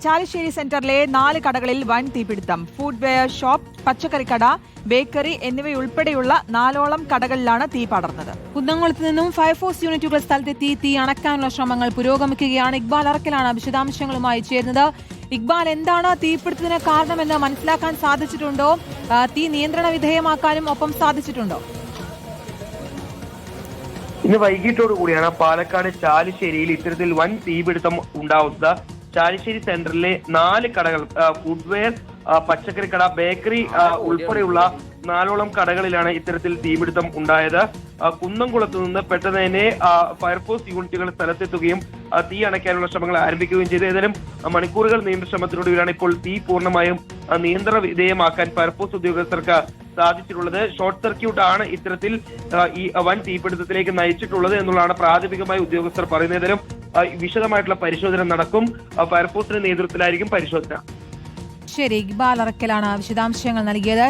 ചാലിശ്ശേരി സെന്ററിലെ 4 കടകളിൽ വൻ തീപിടുത്തം. ഫുഡ്വെയർ ഷോപ്പ്, പച്ചക്കറിക്കട, ബേക്കറി എന്നിവയുൾപ്പെടെയുള്ള 4ഓളം കടകളിലാണ് തീ പടർന്നത്. കുന്നംകുളത്ത് നിന്നും ഫയർഫോഴ്സ് യൂണിറ്റുകൾ സ്ഥലത്തെത്തി തീ അണക്കാനുള്ള ശ്രമങ്ങൾ പുരോഗമിക്കുകയാണ്. ഇക്ബാൽ അറക്കലാണ് വിശദാംശങ്ങളുമായി ചേരുന്നത്. ഇക്ബാൽ, എന്താണ് തീപിടുത്തത്തിന് കാരണമെന്ന് മനസ്സിലാക്കാൻ സാധിച്ചിട്ടുണ്ടോ? തീ നിയന്ത്രണ വിധേയമാക്കാനും ഒപ്പം സാധിച്ചിട്ടുണ്ടോ? ഇന്ന് വൈകിട്ടോടു കൂടിയാണ് പാലക്കാട് ചാലിശ്ശേരിയിൽ ഇത്തരത്തിൽ വൻ തീപിടുത്തം ഉണ്ടാവുന്നത്. ചാലിശ്ശേരി സെന്ററിലെ 4 കടകൾ, ഫുഡ്വെയർ, പച്ചക്കറിക്കട, ബേക്കറി ഉൾപ്പെടെയുള്ള 4ഓളം കടകളിലാണ് ഇത്തരത്തിൽ തീപിടുത്തം ഉണ്ടായത്. കുന്നംകുളത്ത് നിന്ന് പെട്ടെന്ന് തന്നെ ഫയർഫോഴ്സ് യൂണിറ്റുകൾ സ്ഥലത്തെത്തുകയും തീ അണയ്ക്കാനുള്ള ശ്രമങ്ങൾ ആരംഭിക്കുകയും ചെയ്തു. ഏതായാലും മണിക്കൂറുകൾ നീണ്ട ശ്രമത്തിനൊടുവിലാണ് ഇപ്പോൾ തീ പൂർണ്ണമായും നിയന്ത്രണ വിധേയമാക്കാൻ ഫയർഫോഴ്സ് ഉദ്യോഗസ്ഥർക്ക് സാധിച്ചിട്ടുള്ളത്. ഷോർട്ട് സർക്യൂട്ട് ആണ് ഇത്തരത്തിൽ ഈ വൻ തീപിടുത്തത്തിലേക്ക് നയിച്ചിട്ടുള്ളത് എന്നുള്ളതാണ് പ്രാഥമികമായി ഉദ്യോഗസ്ഥർ പറയുന്നത്. ഏതായാലും വിശദമായിട്ടുള്ള പരിശോധന നടക്കും. ഫയർഫോഴ്സിന്റെ നേതൃത്വത്തിലായിരിക്കും പരിശോധന. ശരി, ഇക്ബാൽ അറക്കലാണ് വിശദാംശങ്ങൾ നൽകിയത്.